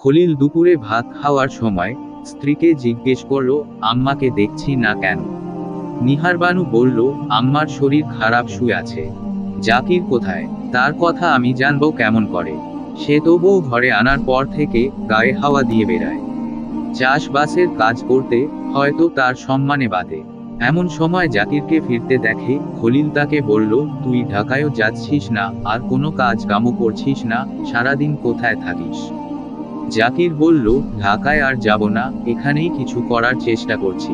খলিল দুপুরে ভাত খাওয়ার সময় স্ত্রীকে জিজ্ঞেস করল, আম্মাকে দেখছি না কেন? নিহার বানু বলল, আম্মার শরীর খারাপ, শুয়ে আছে। জাকির কোথায়? তার কথা আমি জানবো কেমন করে? সে তো বউ ঘরে আনার পর থেকে গায়ে হাওয়া দিয়ে বেড়ায়। চাষবাসের কাজ করতে হয়তো তার সম্মানে বাদে। এমন সময় জাকিরকে ফিরতে দেখে খলিল তাকে বলল, তুই ঢাকায়ও যাচ্ছিস না, আর কোনো কাজ কামও করছিস না, সারাদিন কোথায় থাকিস? জাকির বলল, ঢাকায় আর যাব না, এখানেই কিছু করার চেষ্টা করছি।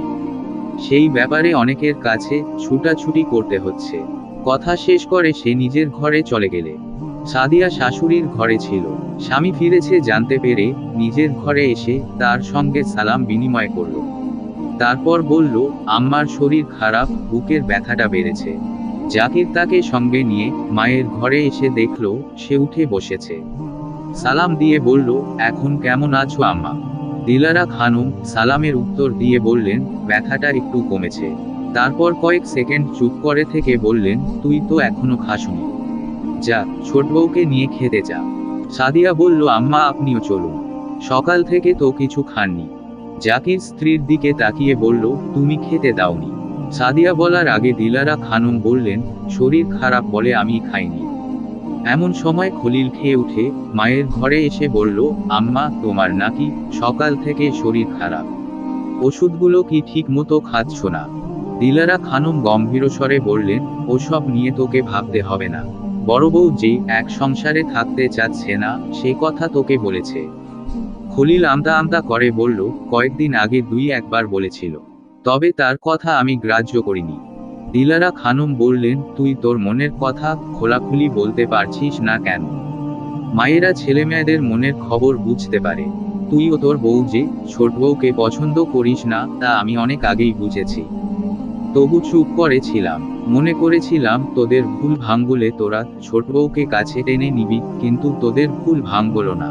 সেই ব্যাপারে অনেকের কাছে ছুটাছুটি করতে হচ্ছে। কথা শেষ করে সে নিজের ঘরে চলে গেলে। সাদিয়া শাশুড়ির ঘরে ছিল। স্বামী ফিরেছে জানতে পেরে নিজের ঘরে এসে তার সঙ্গে সালাম বিনিময় করল। তারপর বলল, আম্মার শরীর খারাপ, বুকের ব্যথাটা বেড়েছে। জাকির তাকে সঙ্গে নিয়ে মায়ের ঘরে এসে দেখল সে উঠে বসেছে। সালাম দিয়ে বলল, এখন কেমন আছো আম্মা? দিলারা খানম সালামের উত্তর দিয়ে বললেন, ব্যথাটা একটু কমেছে। তারপর কয়েক সেকেন্ড চুপ করে থেকে বললেন, তুই তো এখনো খাসনি, যা ছোট বউকে নিয়ে খেতে যা। সাদিয়া বলল, আম্মা আপনিও চলুন, সকাল থেকে তো কিছু খাননি। জাকির স্ত্রীর দিকে তাকিয়ে বলল, তুমি খেতে দাওনি? সাদিয়া বলার আগে দিলারা খানম বললেন, শরীর খারাপ বলে আমি খাইনি। এমন সময় খলিল খেয়ে উঠে মায়ের ঘরে এসে বলল, আম্মা তোমার নাকি সকাল থেকে শরীর খারাপ? ওষুধগুলো কি ঠিক মতো খাচ্ছ না? দিলারা খানম গম্ভীর স্বরে বললেন, ওসব নিয়ে তোকে ভাবতে হবে না। বড় বউ যে এক সংসারে থাকতে চাচ্ছে না সে কথা তোকে বলেছে। খলিল আমতা আমতা করে বলল, কয়েকদিন আগে দুই একবার বলেছিল, তবে তার কথা আমি গ্রাহ্য করিনি। দিলারা খানম বললেন, তুই তোর মনের কথা খোলাখুলি বলতে পারছিস না কেন? মায়েরা ছেলেমেয়েদের মনের খবর বুঝতে পারে। তুই ও তোর বউ যে ছোট বউকে পছন্দ করিস না তা আমি অনেক আগেই বুঝেছি। তবু চুপ করেছিলাম, মনে করেছিলাম তোদের ভুল ভাঙলে তোরা ছোট বউকে কাছে টেনে নিবি, কিন্তু তোদের ভুল ভাঙল না।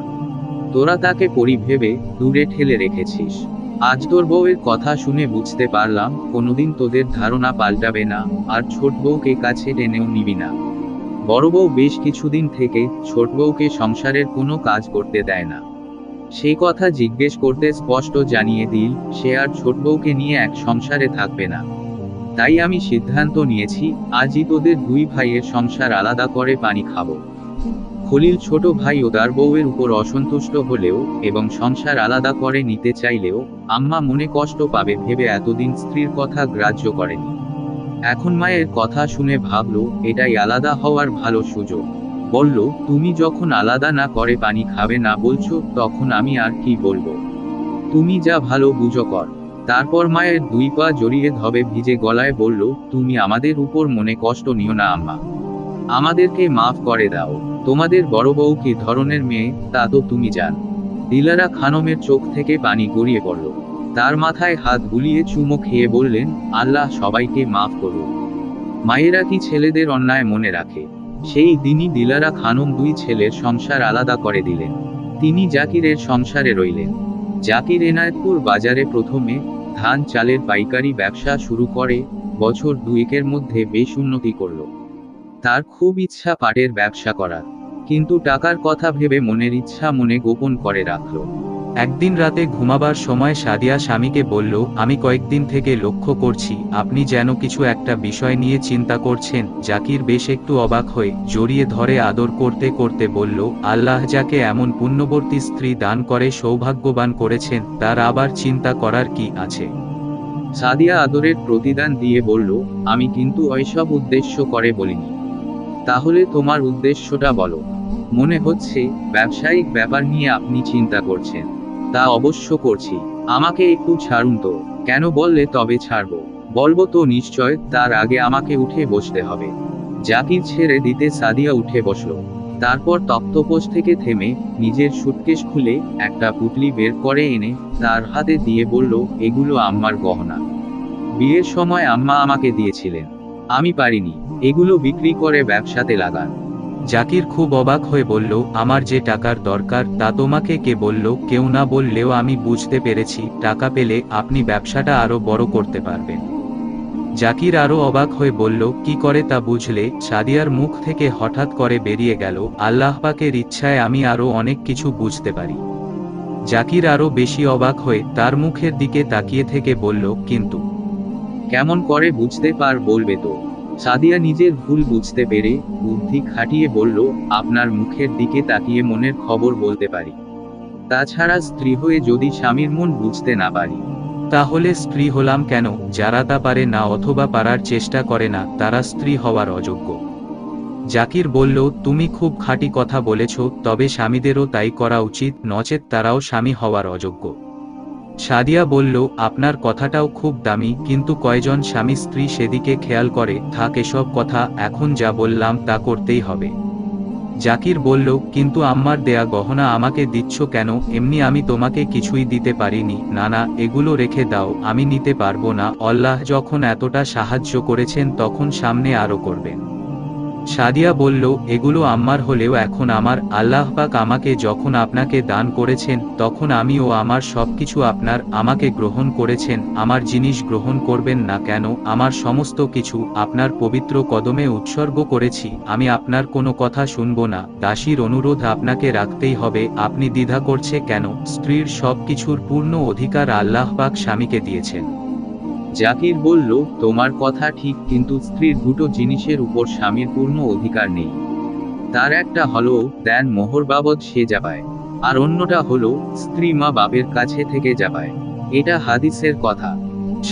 তোরা তাকে পরি ভেবে দূরে ঠেলে রেখেছিস। আজ তোর বউয়ের কথা শুনে বুঝতে পারলাম কোনোদিন তোদের ধারণা পাল্টাবে না, আর ছোট বউকে কাছে টেনেও নিবি না। বড় বউ বেশ কিছুদিন থেকে ছোট বউকে সংসারের কোনো কাজ করতে দেয় না। সেই কথা জিজ্ঞেস করতে স্পষ্ট জানিয়ে দিল সে আর ছোট বউকে নিয়ে এক সংসারে থাকবে না। তাই আমি সিদ্ধান্ত নিয়েছি, আজই তোদের দুই ভাইয়ের সংসার আলাদা করে পানি খাবো। খলিল ছোট ভাই ও তার বউয়ের উপর অসন্তুষ্ট হলেও এবং সংসার আলাদা করে নিতে চাইলেও আম্মা মনে কষ্ট পাবে ভেবে এতদিন স্ত্রীর কথা গ্রাহ্য করেনি। এখন মায়ের কথা শুনে ভাবলো এটাই আলাদা হওয়ার ভালো সুযোগ। বলল, তুমি যখন আলাদা না করে পানি খাবে না বলছো, তখন আমি আর কি বলবো? তুমি যা ভালো বুঝো কর। তারপর মায়ের দুই পা জড়িয়ে ধবে ভিজে গলায় বলল, তুমি আমাদের উপর মনে কষ্ট নিও না আম্মা, আমাদেরকে মাফ করে দাও। তোমাদের বড় বউ কি ধরনের মেয়ে তা তো তুমি জান। দিলারা খানমের চোখ থেকে পানি গড়িয়ে পড়ল। তার মাথায় হাত বুলিয়ে চুমো খেয়ে বললেন, আল্লাহ সবাইকে মাফ করুন। মায়েরা কি ছেলেদের অন্যায় মনে রাখে? সেই দিনই দিলারা খানম দুই ছেলের সংসার আলাদা করে দিলেন। তিনি জাকিরের সংসারে রইলেন। জাকির এনায়েতপুর বাজারে প্রথমে ধান চালের পাইকারি ব্যবসা শুরু করে, বছর দুয়েকের মধ্যে বেশ উন্নতি করল। তার খুব ইচ্ছা পাটের ব্যবসা করার, কিন্তু টাকার কথা ভেবে মনের ইচ্ছা মনে গোপন করে রাখল। একদিন রাতে ঘুমাবার সময় সাদিয়া স্বামীকে বলল, আমি কয়েকদিন থেকে লক্ষ্য করছি আপনি যেন কিছু একটা বিষয় নিয়ে চিন্তা করছেন। জাকির বেশ একটু অবাক হয়ে জড়িয়ে ধরে আদর করতে করতে বলল, আল্লাহ যাকে এমন পুণ্যবর্তী স্ত্রী দান করে সৌভাগ্যবান করেছেন, তার আবার চিন্তা করার কি আছে? সাদিয়া আদরের প্রতিদান দিয়ে বলল, আমি কিন্তু ওইসব উদ্দেশ্য করে বলিনি। তাহলে তোমার উদ্দেশ্যটা বলো। মনে হচ্ছে ব্যবসায়িক ব্যাপার নিয়ে আপনি চিন্তা করছেন। তা অবশ্য করছি। আমাকে একটু ছাড়ুন তো। কেন বললে তবে ছাড়বো? বলবো তো নিশ্চয়, তার আগে আমাকে উঠে বসতে হবে। জাকির ছেড়ে দিতে সাদিয়া উঠে বসল। তারপর তক্তপোষ থেকে থেমে নিজের সুটকেস খুলে একটা পুটলি বের করে এনে তার হাতে দিয়ে বলল, এগুলো আম্মার গহনা। বিয়ের সময় আম্মা আমাকে দিয়েছিলেন, আমি পারিনি। এগুলো বিক্রি করে ব্যবসাতে লাগান। জাকির খুব অবাক হয়ে বলল, আমার যে টাকার দরকার তা তোমাকে কে বলল? কেউ না বললেও আমি বুঝতে পেরেছি টাকা পেলে আপনি ব্যবসাটা আরো বড় করতে পারবেন। জাকির আরো অবাক হয়ে বলল, কি করে তা বুঝলে? সাদিয়ার মুখ থেকে হঠাৎ করে বেরিয়ে গেল, আল্লাহ পাকের ইচ্ছায় আমি আরো অনেক কিছু বুঝতে পারি। জাকির আরো বেশি অবাক হয়ে তার মুখের দিকে তাকিয়ে থেকে বলল, কিন্তু কেমন করে বুঝতে বলবে তো। সাদিয়া নিজের ভুল বুঝতে পেরে বুদ্ধি খাটিয়ে বলল, আপনার মুখের দিকে তাকিয়ে মনের খবর বলতে পারি। তাছাড়া স্ত্রী হয়ে যদি স্বামীর মন বুঝতে না পারি, তাহলে স্ত্রী হলাম কেন? যারা তা পারে না অথবা পারার চেষ্টা করে না তারা স্ত্রী হওয়ার অযোগ্য। জাকির বলল, তুমি খুব খাঁটি কথা বলেছ, তবে স্বামীদেরও তাই করা উচিত, নচেত তারাও স্বামী হওয়ার অযোগ্য। সাদিয়া বলল, আপনার কথাটাও খুব দামি, কিন্তু কয়জন স্বামী স্ত্রী সেদিকে খেয়াল করে? থাক এসব কথা, এখন যা বললাম তা করতেই হবে। জাকির বলল, কিন্তু আম্মার দেয়া গহনা আমাকে দিচ্ছ কেন? এমনি আমি তোমাকে কিছুই দিতে পারিনি। না না, এগুলো রেখে দাও, আমি নিতে পারবো না। আল্লাহ যখন এতটা সাহায্য করেছেন তখন সামনে আরো করবেন। সাদিয়া বলল, এগুলো আম্মার হলেও এখন আমার। আল্লাহ পাক আমাকে যখন আপনাকে দান করেছেন তখন আমি ও আমার সবকিছু আপনার। আমাকে গ্রহণ করেছেন, আমার জিনিস গ্রহণ করবেন না কেন? আমার সমস্ত কিছু আপনার পবিত্র কদমে উৎসর্গ করেছি, আমি আপনার কোনো কথা শুনব না। দাসীর অনুরোধ আপনাকে রাখতেই হবে, আপনি দ্বিধা করছে কেন? স্ত্রীর সবকিছুর পূর্ণ অধিকার আল্লাহ পাক স্বামীকে দিয়েছেন। জাকির বলল, তোমার কথা ঠিক, কিন্তু স্ত্রীর দুটো জিনিসের উপর স্বামীর পূর্ণ অধিকার নেই। তার একটা হলো দেন মোহর বাবদ সে যাবায়, আর অন্যটা হলো স্ত্রী মা বাপের কাছে থেকে যাবায়। এটা হাদিসের কথা।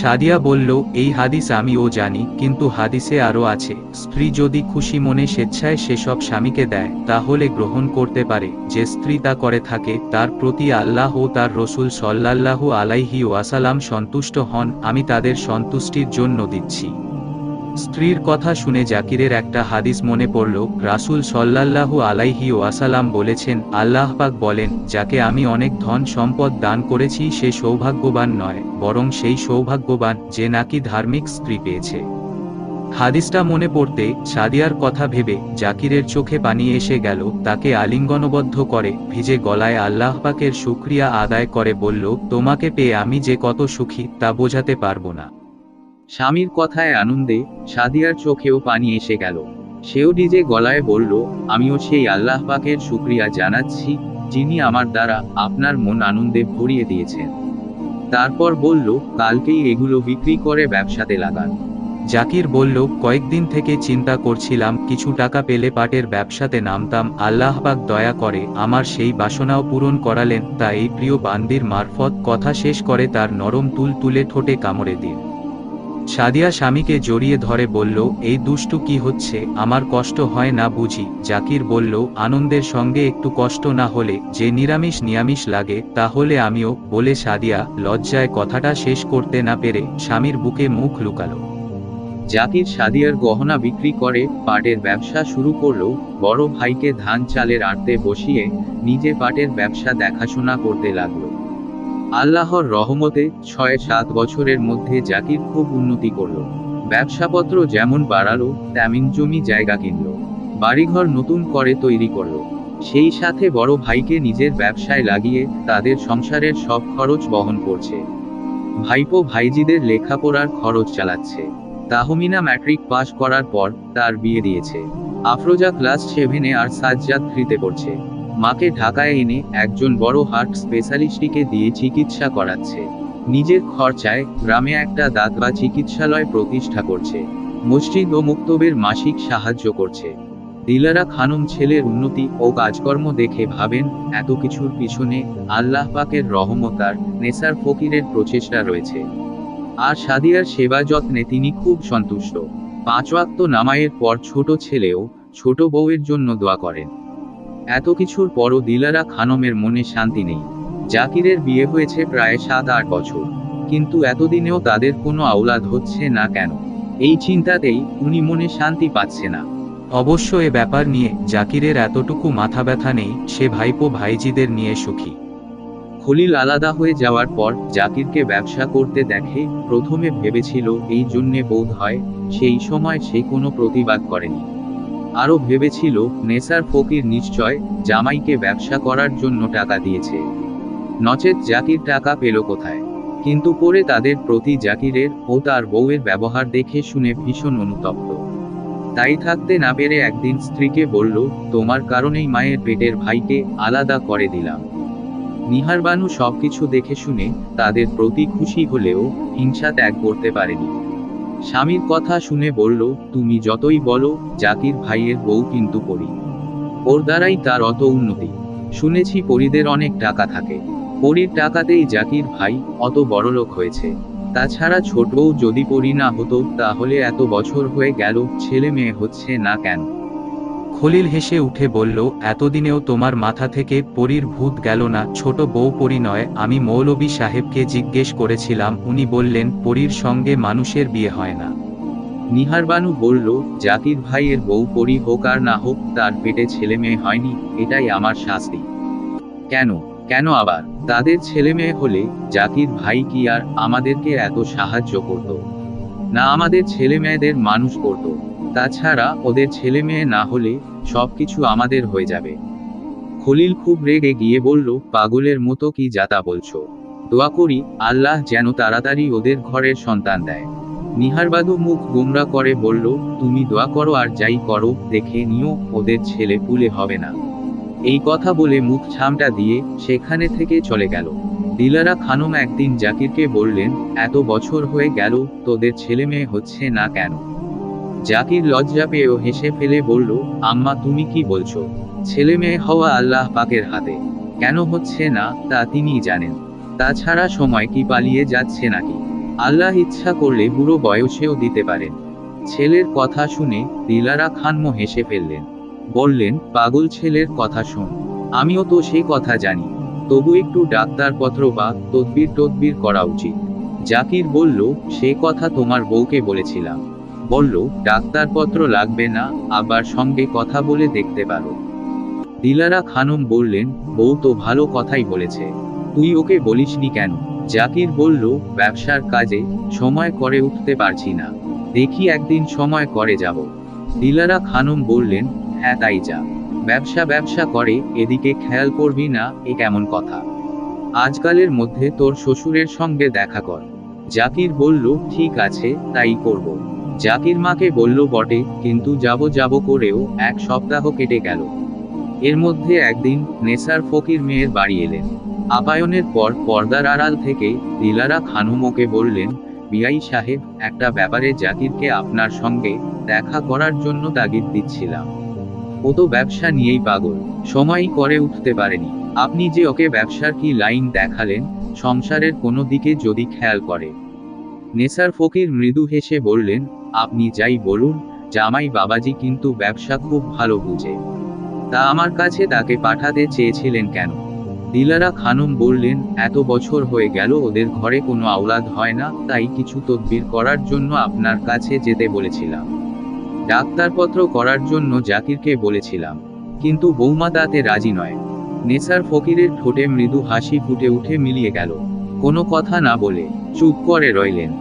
সাদিয়া বলল, এই হাদিস আমিও জানি, কিন্তু হাদিসে আরও আছে, স্ত্রী যদি খুশি মনে স্বেচ্ছায় সেসব স্বামীকে দেয় তাহলে গ্রহণ করতে পারে। যে স্ত্রী তা করে থাকে তার প্রতি আল্লাহ ও তার রসুল সাল্লাল্লাহু আলাইহি ওয়াসাল্লাম সন্তুষ্ট হন, আমি তাদের সন্তুষ্টির জন্য দিচ্ছি। স্ত্রীর কথা শুনে জাকিরের একটা হাদিস মনে পড়ল। রাসূল সাল্লাল্লাহু আলাইহি ওয়াসাল্লাম বলেছেন, আল্লাহ পাক বলেন, যাকে আমি অনেক ধন সম্পদ দান করেছি সে সৌভাগ্যবান নয়, বরং সেই সৌভাগ্যবান যে নাকি ধার্মিক স্ত্রী পেয়েছে। হাদিসটা মনে পড়তে সাদিয়ার কথা ভেবে জাকিরের চোখে পানি এসে গেল। তাকে আলিঙ্গনবদ্ধ করে ভিজে গলায় আল্লাহ পাকের শুকরিয়া আদায় করে বলল, তোমাকে পেয়ে আমি যে কত সুখী তা বোঝাতে পারবো না। স্বামীর কথায় আনন্দে সাদিয়ার চোখেও পানি এসে গেল। সেও নিজে গলায় বলল, আমিও সেই আল্লাহ পাকের শুকরিয়া জানাচ্ছি, যিনি আমার দ্বারা আপনার মন আনন্দে ভরিয়ে দিয়েছেন। তারপর বলল, কালকেই এগুলো বিক্রি করে ব্যবসাতে লাগান। জাকির বলল, কয়েকদিন থেকে চিন্তা করছিলাম কিছু টাকা পেলে পাটের ব্যবসাতে নামতাম। আল্লাহ পাক দয়া করে আমার সেই বাসনাও পূরণ করালেন, তা এই প্রিয় বান্দির মারফত। কথা শেষ করে তার নরম তুল তুলে ঠোঁটে কামড়ে দিল। সাদিয়া স্বামীকে জড়িয়ে ধরে বলল, এই দুষ্টু কি হচ্ছে? আমার কষ্ট হয় না বুঝি? জাকির বলল, আনন্দের সঙ্গে একটু কষ্ট না হলে যে নিরামিষ লাগে, তাহলে আমিও। বলে সাদিয়া লজ্জায় কথাটা শেষ করতে না পেরে স্বামীর বুকে মুখ লুকালো। জাকির সাদিয়ার গহনা বিক্রি করে পাটের ব্যবসা শুরু করলো। বড় ভাইকে ধান চালের আড়তে বসিয়ে নিজে পাটের ব্যবসা দেখাশোনা করতে লাগলো। আল্লাহর রহমতে ৬-৭ বছরের মধ্যে জাকির খুব উন্নতি করলো। ব্যবসাপত্র যেমন বাড়ালো, তেমন জমি জায়গা কিনলো, বাড়িঘর নতুন করে তৈরি করলো। সেই সাথে বড় ভাইকে নিজের ব্যবসায় লাগিয়ে তাদের সংসারের সব খরচ বহন করছে। ভাইপো ভাইজিদের লেখাপড়ার খরচ চালাচ্ছে। তাহমিনা ম্যাট্রিক পাশ করার পর তার বিয়ে দিয়েছে। আফরোজা ক্লাস 7-এ আর সাজ্জাদ 3-তে পড়ছে। মাকে ঢাকায় এনে একজন বড় হার্ট স্পেশালিস্টকে দিয়ে চিকিৎসা করাচ্ছে। নিজের খরচায় গ্রামে একটা দাতবা চিকিৎসালয় প্রতিষ্ঠা করছে। মসজিদ ও মুক্তবের মাসিক সাহায্য করছে। দিলারা খানম ছেলের উন্নতি ও কাজকর্ম দেখে ভাবেন, এত কিছুর পিছনে আল্লাহ পাকের রহমত আর নেসার ফকিরের প্রচেষ্টা রয়েছে। আর সাদিয়ার সেবা যত্নে তিনি খুব সন্তুষ্ট। 5 ওয়াক্ত নামাজের পর ছোট ছেলেও ছোট বউয়ের জন্য দোয়া করেন। এত কিছুর পরও দিলারা খানমের মনে শান্তি নেই। জাকিরের বিয়ে হয়েছে প্রায় 7-8 বছর, কিন্তু এতদিনেও তাদের কোনো আওলাদ হচ্ছে না কেন? এই চিন্তাতেই উনি মনে শান্তি পাচ্ছে না। অবশ্য এ ব্যাপার নিয়ে জাকিরের এতটুকু মাথা ব্যথা নেই, সে ভাইপো ভাইজিদের নিয়ে সুখী। খলিল আলাদা হয়ে যাওয়ার পর জাকিরকে ব্যবসা করতে দেখে প্রথমে ভেবেছিল এই জন্যে বোধ হয় সেই সময় সে কোনো প্রতিবাদ করেনি। আরও ভেবেছিল নেসার ফকির নিশ্চয় জামাইকে ব্যবসা করার জন্য টাকা দিয়েছে, নচেৎ জাকির টাকা পেল কোথায়। কিন্তু পরে তাদের প্রতি জাকিরের ও তার বউয়ের ব্যবহার দেখে শুনে ভীষণ অনুতপ্ত। তাই থাকতে না পেরে একদিন স্ত্রীকে বলল, তোমার কারণেই মায়ের পেটের ভাইকে আলাদা করে দিলাম। নিহারবানু সবকিছু দেখে শুনে তাদের প্রতি খুশি হলেও হিংসা ত্যাগ করতে পারেনি। স্বামীর কথা শুনে বলল, তুমি যতই বলো, জাকির ভাইয়ের বউ কিন্তু পরী। ওর দ্বারাই তার অত উন্নতি। শুনেছি পরীদের অনেক টাকা থাকে। পরীর টাকাতেই জাকির ভাই অত বড়লোক হয়েছে। তাছাড়া ছোট বউ যদি পরী না হতো তাহলে এত বছর হয়ে গেল ছেলে মেয়ে হচ্ছে না কেন? খলিল হেসে উঠে বলল, এতদিনেও তোমার মাথা থেকে পরীর ভূত গেল না? ছোট বউ পরী নয়, আমি মৌলভী সাহেবকে জিজ্ঞেস করেছিলাম, উনি বললেন পরীর সঙ্গে মানুষের বিয়ে হয় না। নিহারবানু বলল, জাকির ভাইয়ের বউ পরী হোক আর না হোক, তার পেটে ছেলে মেয়ে হয়নি, এটাই আমার শাস্তি। কেন কেন আবার? তাদের ছেলে মেয়ে হলে জাকির ভাই কি আর আমাদেরকে এত সাহায্য করত না? আমাদের ছেলে মেয়েদের মানুষ করত। তাছাড়া ওদের ছেলে মেয়ে না হলে সবকিছু আমাদের হয়ে যাবে। খলিল খুব রেগে গিয়ে বলল, পাগলের মতো কি যাতা বলছো? দোয়া করি আল্লাহ যেন তাড়াতাড়ি ওদের ঘরের সন্তান দেয়। নিহারবানু মুখ গোমরা করে বলল, তুমি দোয়া করো আর যাই করো, দেখে নিও ওদের ছেলে পুলে হবে না। এই কথা বলে মুখ ছামটা দিয়ে সেখানে থেকে চলে গেল। দিলারা খানম একদিন জাকিরকে বললেন, এত বছর হয়ে গেল তোদের ছেলে মেয়ে হচ্ছে না কেন? জাকির লজ্জা পেয়েও হেসে ফেলে বলল, আম্মা তুমি কি বলছো? ছেলে মেয়ে হওয়া আল্লাহ পাকের হাতে। কেন হচ্ছে না তা তিনিই জানেন। তাছাড়া সময় কি পালিয়ে যাচ্ছে নাকি? আল্লাহ ইচ্ছা করলে বুড়ো বয়সেও দিতে পারেন। ছেলের কথা শুনে দিলারা খানম হেসে ফেললেন। বললেন, পাগল ছেলের কথা শোন, আমিও তো সেই কথা জানি, তবু একটু ডাক্তারপত্র বা তদবির করা উচিত। জাকির বলল, সে কথা তোমার বউকে বলেছিলাম, বলল ডাক্তারপত্র লাগবে না, আবার সঙ্গে কথা বলে দেখতে পারো। দিলারা খানম বললেন, বউ তো ভালো কথাই বলেছে, তুই ওকে বলিসনি কেন? জাকির বলল, ব্যবসার কাজে সময় করে উঠতে পারছি না, দেখি একদিন সময় করে যাব। দিলারা খানম বললেন, হ্যাঁ তাই যা, ব্যবসা করে এদিকে খেয়াল করবি না, এ কেমন কথা? আজকালের মধ্যে তোর শ্বশুরের সঙ্গে দেখা কর। জাকির বলল, ঠিক আছে তাই করব। জাকির মাকে বলল বটে, কিন্তু যাব করেও 1 সপ্তাহ কেটে গেল। এর মধ্যে একদিন নেসার ফকির মেয়ের বাড়ি এলেন। আপায়নের পর পর্দার আড়াল থেকে দিলারা খানম ওকে বললেন, বিআই সাহেব, একটা ব্যাপারে জাকিরকে আপনার সঙ্গে দেখা করার জন্য তাগিদ দিচ্ছিলাম। ও তো ব্যবসা নিয়েই পাগল, সময়ই করে উঠতে পারেনি। আপনি যে ওকে ব্যবসার কি লাইন দেখালেন, সংসারের কোনো দিকে যদি খেয়াল করে। নেসার ফকির মৃদু হেসে বললেন, আপনি যাই বলুন, জামাই বাবাজি কিন্তু ব্যবসা খুব ভালো বুঝে। তা আমার কাছে তাকে পাঠাতে চেয়েছিলেন কেন? দিলারা খানম বললেন, এত বছর হয়ে গেল ওদের ঘরে কোনো আওলাদ হয় না, তাই কিছু তদবির করার জন্য আপনার কাছে যেতে বলেছিলাম। ডাক্তারপত্র করার জন্য জাকিরকে বলেছিলাম, কিন্তু বৌমা তাতে রাজি নয়। নেসার ফকিরের ঠোঁটে মৃদু হাসি ফুটে উঠে মিলিয়ে গেল। কোনো কথা না বলে চুপ করে রইলেন।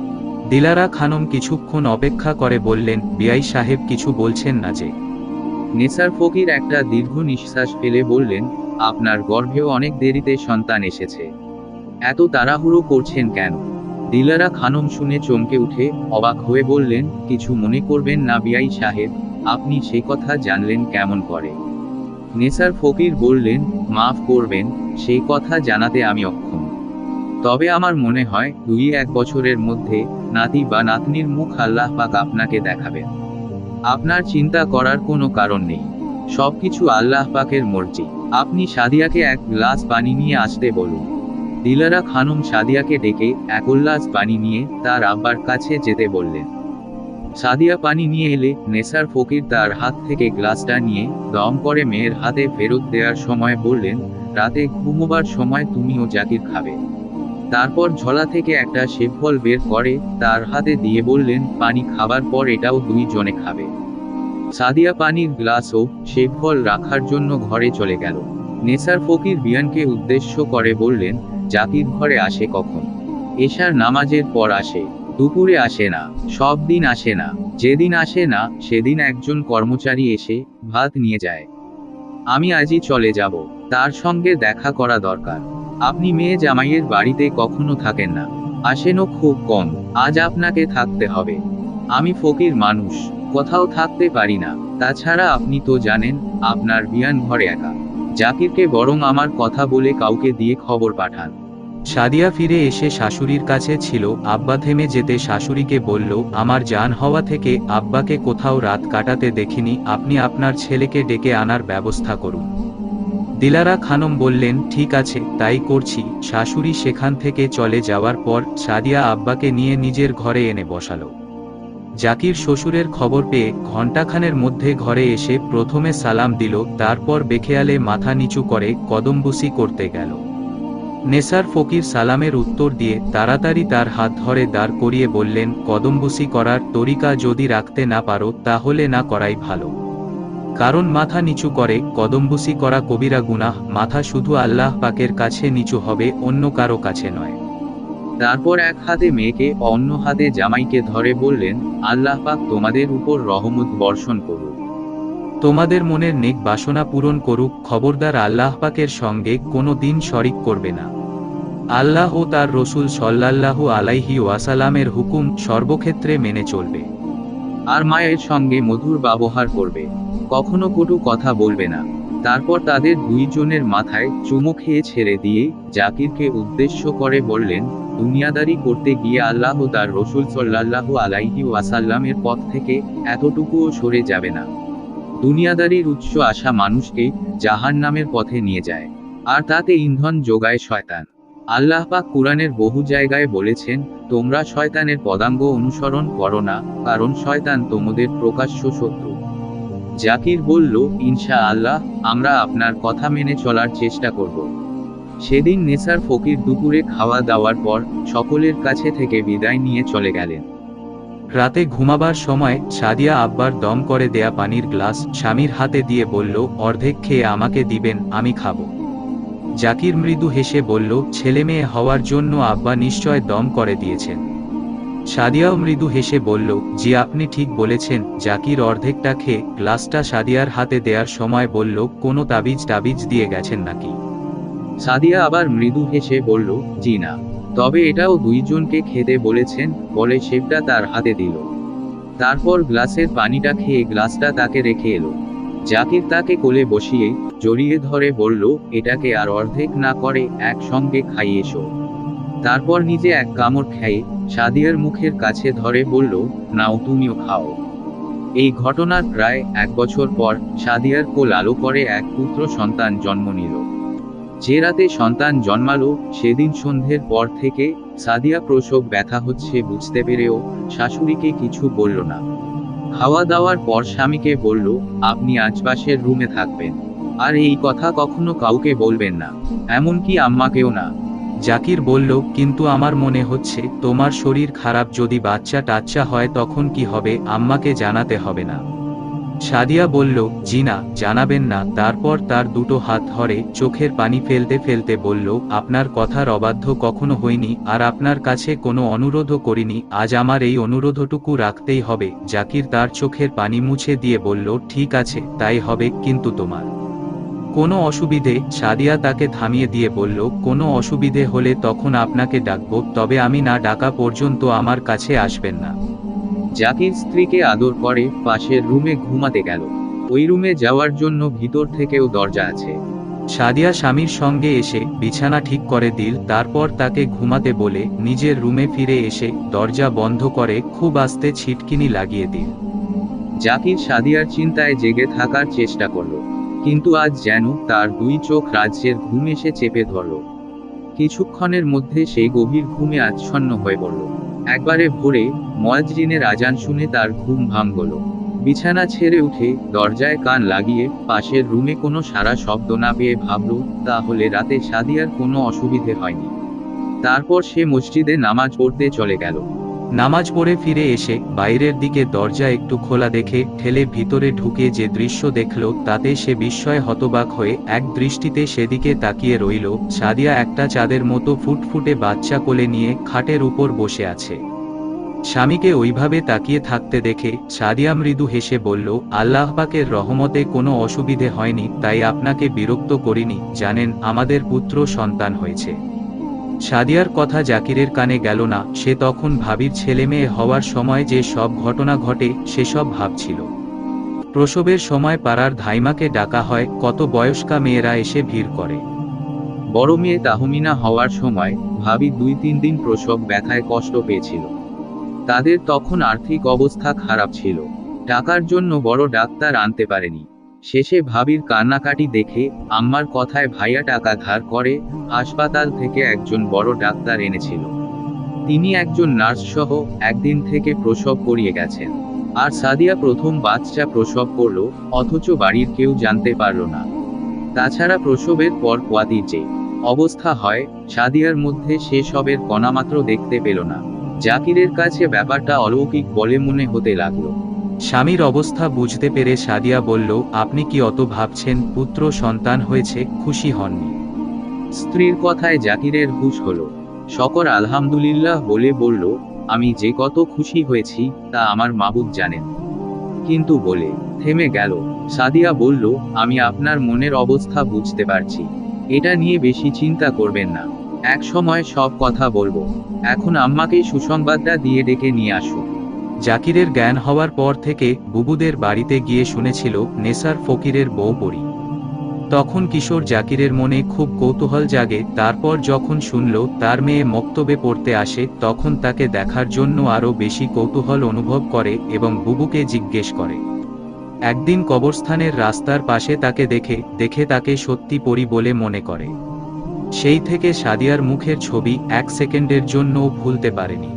দিলারা খানম কিছুক্ষণ অপেক্ষা করে বললেন, বিআই সাহেব কিছু বলছেন না যে? নেসার ফকির একটা দীর্ঘ নিঃশ্বাস ফেলে বললেন, আপনার গর্ভেও অনেক দেরিতে সন্তান এসেছে, এত তাড়াহুড়ো করছেন কেন? দিলারা খানম শুনে চমকে উঠে অবাক হয়ে বললেন, কিছু মনে করবেন না বিআই সাহেব, আপনি সে কথা জানলেন কেমন করে? নেসার ফকির বললেন, মাফ করবেন, সেই কথা জানাতে আমি অক্ষম। তবে আমার মনে হয় 2-1 বছরের মধ্যে নাতি বা নাতনির মুখ আল্লাহ পাক আপনাকে দেখাবেন। আপনার চিন্তা করার কোনো কারণ নেই, সবকিছু আল্লাহ পাকের মর্জি। আপনি সাদিয়াকে 1 গ্লাস পানি নিয়ে আসতে বলুন। দিলারা খানম সাদিয়াকে ডেকে 1 গ্লাস পানি নিয়ে তার আব্বার কাছে যেতে বললেন। সাদিয়া পানি নিয়ে এলে নেসার ফকির তার হাত থেকে গ্লাসটা নিয়ে দম করে মেয়ের হাতে ফেরত দেওয়ার সময় বললেন, রাতে ঘুমোবার সময় তুমিও জাকির খাবে। তারপর ঝোলা থেকে একটা শেফল বের করে তার হাতে দিয়ে বললেন, পানি খাবার পর এটাও 2 জনে খাবে। সাদিয়া পানির গ্লাস ও শেফল রাখার জন্য ঘরে চলে গেল। নেসার ফকির বিয়ানকে উদ্দেশ্য করে বললেন, জাকির ঘরে আসে কখন? এশার নামাজের পর আসে, দুপুরে আসে না, সব দিন আসে না। যেদিন আসে না সেদিন একজন কর্মচারী এসে ভাত নিয়ে যায়। আমি আজই চলে যাব, তার সঙ্গে দেখা করা দরকার। আপনি মেয়ে জামাইয়ের বাড়িতে কখনো থাকেন না, আসেনও খুব কম, আজ আপনাকে থাকতে হবে। আমি ফকির মানুষ, কোথাও থাকতে পারি না। তাছাড়া আপনি তো জানেন আপনার বিয়ান ঘরে একা। জাকিরকে বরং আমার কথা বলে কাউকে দিয়ে খবর পাঠান। সাদিয়া ফিরে এসে শাশুড়ির কাছে ছিল। আব্বা থেমে যেতে শাশুড়িকে বলল, আমার জান হওয়া থেকে আব্বাকে কোথাও রাত কাটাতে দেখিনি, আপনি আপনার ছেলেকে ডেকে আনার ব্যবস্থা করুন। দিলারা খানম বললেন, ঠিক আছে, তাই করছি। শাশুড়ি সেখান থেকে চলে যাওয়ার পর সাদিয়া আব্বাকে নিয়ে নিজের ঘরে এনে বসালো। জাকির শ্বশুরের খবর পেয়ে ঘণ্টাখানের মধ্যে ঘরে এসে প্রথমে সালাম দিল, তারপর বেখেয়ালে মাথা নিচু করে কদমবুসি করতে গেল। নেসার ফকির সালামের উত্তর দিয়ে তাড়াতাড়ি তার হাত ধরে দাঁড় করিয়ে বললেন, কদমবুসি করার তরিকা যদি রাখতে না পারো তাহলে না করাই ভালো, কারণ মাথা নিচু করে কদমবুসি করা কবিরা গুনাহ। মাথা শুধু আল্লাহ পাকের কাছে নিচু হবে, অন্য কারো কাছে নয়। তারপর এক হাতে মেয়েকে অন্য হাতে জামাইকে ধরে বললেন, আল্লাহ পাক তোমাদের উপর রহমত বর্ষণ করুক, তোমাদের মনের নেক বাসনা পূরণ করুক। খবরদার আল্লাহ পাকের সঙ্গে কোনো দিন শরিক করবে না। আল্লাহ ও তার রসুল সাল্লাল্লাহু আলাইহি ওয়াসাল্লামের হুকুম সর্বক্ষেত্রে মেনে চলবে। আর মায়ের সঙ্গে মধুর ব্যবহার করবে, কখনো কটু কথা বলবে না। তারপর তাদের দুইজনের মাথায় চুমো খেয়ে ছেড়ে দিয়ে জাকিরকে উদ্দেশ্য করে বললেন, দুনিয়াদারি করতে গিয়ে আল্লাহ ও তার রসুল সাল্লাল্লাহু আলাইহি ওয়াসাল্লামের পথ থেকে এতটুকুও সরে যাবে না। দুনিয়াদারির উচ্চ আশা মানুষকে জাহান্নামের পথে নিয়ে যায়, আর তাতে ইন্ধন যোগায় শয়তান। আল্লাহ পাক কুরআনের বহু জায়গায় বলেছেন, তোমরা শয়তানের পদাঙ্গ অনুসরণ করো না, কারণ শয়তান তোমাদের প্রকাশ্য শত্রু। জাকির বলল, ইনশাআল্লাহ, আমরা আপনার কথা মেনে চলার চেষ্টা করব। সেদিন নেসার ফকির দুপুরে খাওয়া দাওয়ার পর সকলের কাছে থেকে বিদায় নিয়ে চলে গেলেন। রাতে ঘুমাবার সময় সাদিয়া আব্বার দম করে দেয়া পানির গ্লাস স্বামীর হাতে দিয়ে বলল, অর্ধেক খেয়ে আমাকে দিবেন, আমি খাবো। জাকির মৃদু হেসে বলল, ছেলে মেয়ে হওয়ার জন্য আব্বা নিশ্চয় দম করে দিয়েছেন। সাদিয়াও মৃদু হেসে বলল, জি আপনি ঠিক বলেছেন। জাকির অর্ধেকটা খেয়ে গ্লাসটা সাদিয়ার হাতে দেওয়ার সময় বলল, কোনো তাবিজ দিয়ে গেছেন নাকি? সাদিয়া আবার মৃদু হেসে বলল, জি না, তবে এটাও দুইজনকে খেতে বলেছেন, বলে সেবটা তার হাতে দিল। তারপর গ্লাসের পানিটা খেয়ে গ্লাসটা তাকে রেখে এলো। জাকির তাকে কোলে বসিয়ে জড়িয়ে ধরে বলল, এটাকে আর অর্ধেক না করে একসঙ্গে খাইয়ে এসো। তারপর নিজে এক কামড় খেয়ে সাদিয়ার মুখের কাছে ধরে বলল, নাও তুমিও খাও। এই ঘটনার প্রায় 1 বছর পর সাদিয়ার কোল আলো করে এক পুত্র সন্তান জন্ম নিল। যে রাতে সন্তান জন্মালো সেদিন সন্ধ্যের পর থেকে সাদিয়া প্রসব ব্যথা হচ্ছে বুঝতে পেরেও শাশুড়িকে কিছু বলল না। খাওয়া দাওয়ার পর স্বামীকে বলল, আপনি আশপাশের রুমে থাকবেন, আর এই কথা কখনো কাউকে বলবেন না, এমনকি আম্মাকেও না। জাকির বলল, কিন্তু আমার মনে হচ্ছে তোমার শরীর খারাপ, যদি বাচ্চা টাচ্চা হয় তখন কি হবে? আম্মাকে জানাতে হবে না? সাদিয়া বলল, জি না, জানাবেন না। তারপর তার দুটো হাত ধরে চোখের পানি ফেলতে ফেলতে বলল, আপনার কথার অবাধ্য কখনো হইনি, আর আপনার কাছে কোনো অনুরোধও করিনি, আজ আমার এই অনুরোধটুকু রাখতেই হবে। জাকির তার চোখের পানি মুছে দিয়ে বলল, ঠিক আছে, তাই হবে, কিন্তু তোমার কোনো অসুবিধে? সাদিয়া তাকে থামিয়ে দিয়ে বলল, কোনো অসুবিধে হলে তখন আপনাকে ডাকবো, তবে আমি না ডাকা পর্যন্ত আমার কাছে আসবেন না। জাকির স্ত্রীকে আদর করে পাশের রুমে ঘুমাতে গেল। ওই রুমে যাওয়ার জন্য ভিতর থেকেও দরজা আছে। সাদিয়া স্বামীর সঙ্গে এসে বিছানা ঠিক করে দিল, তারপর তাকে ঘুমাতে বলে নিজের রুমে ফিরে এসে দরজা বন্ধ করে খুব আস্তে ছিটকিনি লাগিয়ে দিল। জাকির সাদিয়ার চিন্তায় জেগে থাকার চেষ্টা করল, কিন্তু আজ যেন তার 2 চোখ রাজ্যের ঘুম এসে চেপে ধরল। কিছুক্ষণের মধ্যে সেই গভীর ঘুমে আচ্ছন্ন হয়ে পড়ল। একবারে ভোরে মুয়াজ্জিনের আজান শুনে তার ঘুম ভাঙল। বিছানা ছেড়ে উঠে দরজায় কান লাগিয়ে পাশের রুমে কোনো সারা শব্দ না পেয়ে ভাবল, তাহলে রাতে সাদিয়ার কোনো অসুবিধে হয়নি। তারপর সে মসজিদে নামাজ পড়তে চলে গেল। নামাজ পড়ে ফিরে এসে বাইরের দিকে দরজা একটু খোলা দেখে ঠেলে ভিতরে ঢুকে যে দৃশ্য দেখল তাতে সে বিস্ময়ে হতবাক হয়ে এক দৃষ্টিতে সেদিকে তাকিয়ে রইল। সাদিয়া একটা চাঁদের মতো ফুটফুটে বাচ্চা কোলে নিয়ে খাটের উপর বসে আছে। স্বামীকে ওইভাবে তাকিয়ে থাকতে দেখে সাদিয়া মৃদু হেসে বলল, আল্লাহ পাকের রহমতে কোনো অসুবিধে হয়নি, তাই আপনাকে বিরক্ত করিনি। জানেন, আমাদের পুত্র সন্তান হয়েছে। সাদিয়ার কথা জাকিরের কানে গেল না। সে তখন ভাবির ছেলেমেয়ে হওয়ার সময় যে সব ঘটনা ঘটে সেসব ভাবছিল। প্রসবের সময় পাড়ার ধাইমাকে ডাকা হয়, কত বয়স্কা মেয়েরা এসে ভিড় করে। বড় মেয়ে তাহমিনা হওয়ার সময় ভাবি 2-3 দিন প্রসব ব্যথায় কষ্ট পেয়েছিল। তাদের তখন আর্থিক অবস্থা খারাপ ছিল, টাকার জন্য বড় ডাক্তার আনতে পারেনি। শেষে ভাবির কান্নাকাটি দেখে আম্মার কথায় ভাইয়া টাকা ধার করে হাসপাতাল থেকে একজন বড় ডাক্তার এনেছিল। তিনি একজন নার্স সহ একদিন থেকে প্রসব করিয়ে গেছেন। আর সাদিয়া প্রথম বাচ্চা প্রসব করলো, অথচ বাড়ির কেউ জানতে পারল না। তাছাড়া প্রসবের পর কোয়াতির যে অবস্থা হয়, সাদিয়ার মধ্যে সে সবের কণামাত্র দেখতে পেল না। জাকিরের কাছে ব্যাপারটা অলৌকিক বলে মনে হতে লাগলো। স্বামীর অবস্থা বুঝতে পেরে সাদিয়া বলল, আপনি কি অত ভাবছেন? পুত্র সন্তান হয়েছে, খুশি হননি? স্ত্রীর কথায় জাকিরের হুঁশ হলো। শকর আলহামদুলিল্লাহ বলে বলল, আমি যে কত খুশি হয়েছি তা আমার মাবুদ জানেন। কিন্তু বলে থেমে গেল। সাদিয়া বলল, আমি আপনার মনের অবস্থা বুঝতে পারছি, এটা নিয়ে বেশি চিন্তা করবেন না, এক সময় সব কথা বলবো। এখন আম্মাকে সুসংবাদটা দিয়ে ডেকে নিয়ে আসুন। জাকিরের জ্ঞান হওয়ার পর থেকে বুবুদের বাড়িতে গিয়ে শুনেছিল নেসার ফকিরের বউ পরী। তখন কিশোর জাকিরের মনে খুব কৌতূহল জাগে। তারপর যখন শুনল তার মেয়ে মক্তবে পড়তে আসে, তখন তাকে দেখার জন্য আরও বেশি কৌতূহল অনুভব করে এবং বুবুকে জিজ্ঞেস করে। একদিন কবরস্থানের রাস্তার পাশে তাকে দেখে তাকে সত্যি পরী বলে মনে করে। সেই থেকে সাদিয়ার মুখের ছবি 1 সেকেন্ডের জন্যও ভুলতে পারেনি।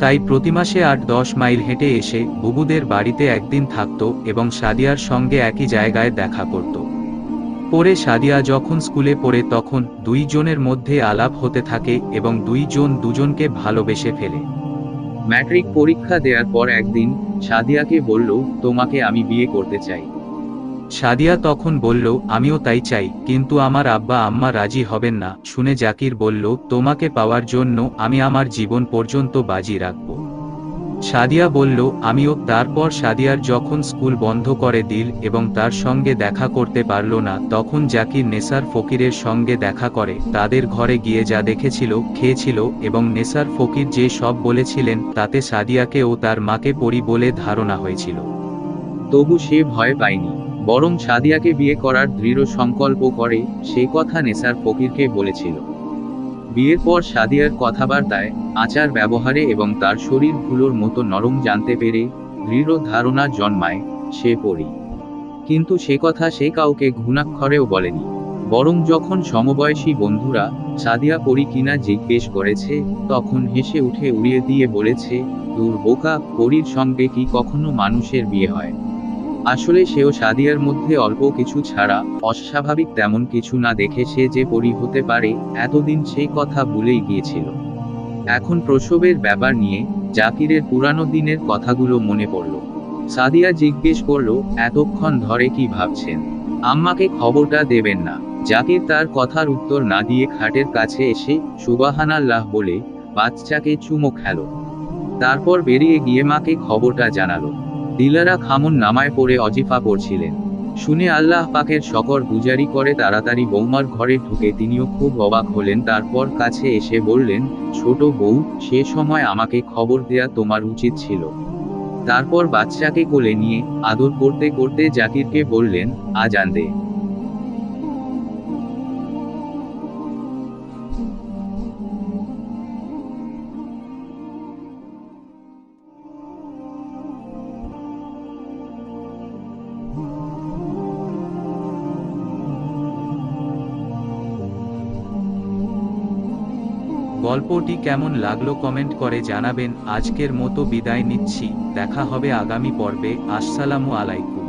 তাই প্রতি মাসে 8-10 মাইল হেঁটে এসে বুবুদের বাড়িতে একদিন থাকত এবং সাদিয়ার সঙ্গে একই জায়গায় দেখা করত। পরে সাদিয়া যখন স্কুলে পড়ে তখন 2 জনের মধ্যে আলাপ হতে থাকে এবং 2 জন দুজনকে ভালোবেসে ফেলে। ম্যাট্রিক পরীক্ষা দেওয়ার পর একদিন সাদিয়াকে বলল, তোমাকে আমি বিয়ে করতে চাই। সাদিয়া তখন বলল, আমিও তাই চাই, কিন্তু আমার আব্বা আম্মা রাজি হবেন না। শুনে জাকির বলল, তোমাকে পাওয়ার জন্য আমি আমার জীবন পর্যন্ত বাজি রাখব। সাদিয়া বলল, আমিও। তারপর সাদিয়ার যখন স্কুল বন্ধ করে দিল এবং তার সঙ্গে দেখা করতে পারল না, তখন জাকির নেসার ফকিরের সঙ্গে দেখা করে। তাদের ঘরে গিয়ে যা দেখেছিল, খেয়েছিল এবং নেসার ফকির যে সব বলেছিলেন তাতে সাদিয়াকে ও তার মাকে পরী বলে ধারণা হয়েছিল। তবু সে ভয় পায়নি, বরং সাদিয়াকে বিয়ে করার দৃঢ় সংকল্প করে। সে কথা নেসার ফকিরকে বলেছিল। বিয়ের পর সাদিয়ার কথাবার্তায়, আচার ব্যবহারে এবং তার শরীরগুলোর মতো নরম জানতে পেরে দৃঢ় ধারণা জন্মায় সে পরী। কিন্তু সে কথা সে কাউকে ঘুণাক্ষরেও বলেনি, বরং যখন সমবয়সী বন্ধুরা সাদিয়া পরী কিনা জিজ্ঞেস করেছে, তখন হেসে উঠে উড়িয়ে দিয়ে বলেছে, দূর বোকা, পরীর সঙ্গে কি কখনো মানুষের বিয়ে হয়? আসলে সেও সাদিয়ার মধ্যে অল্প কিছু ছাড়া অস্বাভাবিক তেমন কিছু না দেখে সে যে পরী হতে পারে এতদিন সেই কথা ভুলেই গিয়েছিল। এখন প্রসবের ব্যাপার নিয়ে জাকিরের পুরানো দিনের কথাগুলো মনে পড়ল। সাদিয়া জিজ্ঞেস করলো, এতক্ষণ ধরে কি ভাবছেন? আম্মাকে খবরটা দেবেন না? জাকির তার কথার উত্তর না দিয়ে খাটের কাছে এসে সুবহানাল্লাহ বলে বাচ্চাকে চুমো খেলো। তারপর বেরিয়ে গিয়ে মাকে খবরটা জানালো। দিলারা খামুন নামায় পড়ে অজিফা পড়ছিলেন। শুনে আল্লাহ পাকের শকর গুজারি করে তাড়াতাড়ি বৌমার ঘরে ঢুকে তিনিও খুব অবাক হলেন। তারপর কাছে এসে বললেন, ছোট বউ, সে সময় আমাকে খবর দেয়া তোমার উচিত ছিল। তারপর বাচ্চাকে কোলে নিয়ে আদর করতে করতে জাকিরকে বললেন, আজান দে। গল্পটি কেমন লাগলো কমেন্ট করে জানাবেন। আজকের মতো বিদায় নিচ্ছি, দেখা হবে আগামী পর্বে। আসসালামু আলাইকুম।